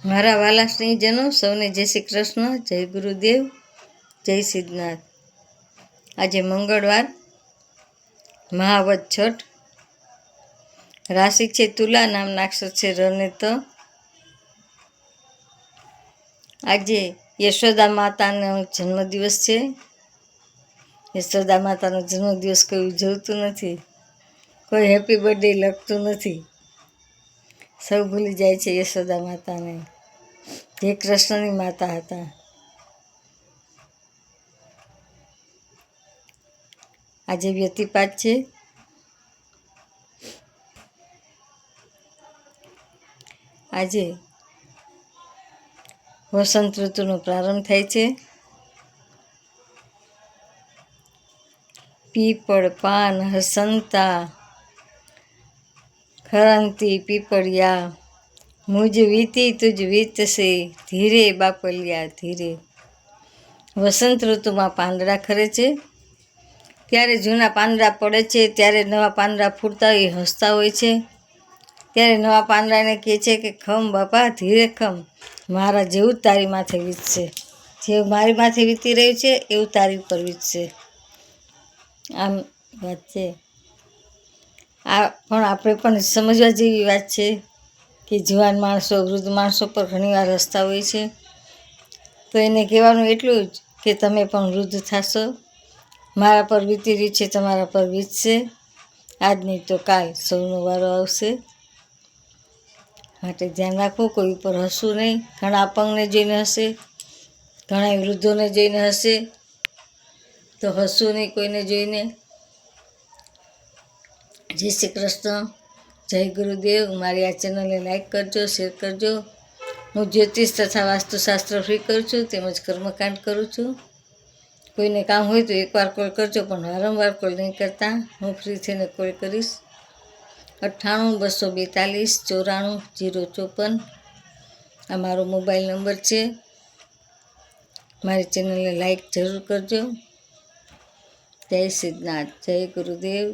મારા વાલા સ્નેહીજનો સૌને જય શ્રી કૃષ્ણ, જય ગુરુદેવ, જય સિદ્ધનાથ. આજે મંગળવાર, મહાવદ છઠ, રાશિ છે તુલા, નામના અક્ષર છે ર ને ત. આજે યશોદા માતાનો જન્મદિવસ છે. યશોદા માતાનો જન્મદિવસ કોઈ ઉજવતું નથી, કોઈ હેપી બર્થડે લખતું નથી. સૌ ભૂલી જાય છે યશોદા માતાને, જે કૃષ્ણની માતા હતા. આજે વ્યતિપાત છે. આજે વસંત ઋતુનો પ્રારંભ થાય છે. પીપળ પાન હસંતા ખરંતી પીપળિયા, મુજ વીતી તુજ વીતશે, ધીરે બાપલિયા ધીરે. વસંત ઋતુમાં પાંદડા ખરે છે. ત્યારે જૂના પાંદડા પડે છે, ત્યારે નવા પાંદડા ફૂટતા એ હસતા હોય છે. ત્યારે નવા પાંદડાને કહે છે કે ખમ બાપા, ધીરે ખમ, મારા જેવું જ તારી માથે વીતશે. જેવું મારી માથે વીતી રહ્યું છે એવું તારી ઉપર વીતશે. આમ વાત છે. આ પણ આપણે પણ સમજવા જેવી વાત છે કે જુવાન માણસો, વૃદ્ધ માણસો પર ઘણીવાર હસતા હોય છે. તો એને કહેવાનું એટલું જ કે તમે પણ વૃદ્ધ થશો. મારા પર વીતી રહ્યું છે, તમારા પર વીતશે. આજ નહીં તો કાલ સૌનો વારો આવશે. માટે ધ્યાન રાખવું, કોઈ ઉપર હસવું નહીં. ઘણા અપંગને જોઈને હસે, ઘણા વૃદ્ધોને જોઈને હસે, તો હસવું નહીં કોઈને જોઈને. જય શ્રી કૃષ્ણ, જય ગુરુદેવ. મારી આ ચેનલને લાઈક કરજો, શેર કરજો. હું જ્યોતિષ તથા વાસ્તુશાસ્ત્ર ફ્રી કરું છું, તેમજ કર્મકાંડ કરું છું. કોઈને કામ હોય તો એકવાર કોલ કરજો, પણ વારંવાર કોલ નહીં કરતા. હું ફ્રી થઈને કોલ કરીશ. 98 242 94 054 આ મારો મોબાઈલ નંબર છે. મારી ચેનલને લાઈક જરૂર કરજો. જય સિદ્ધનાથ, જય ગુરુદેવ.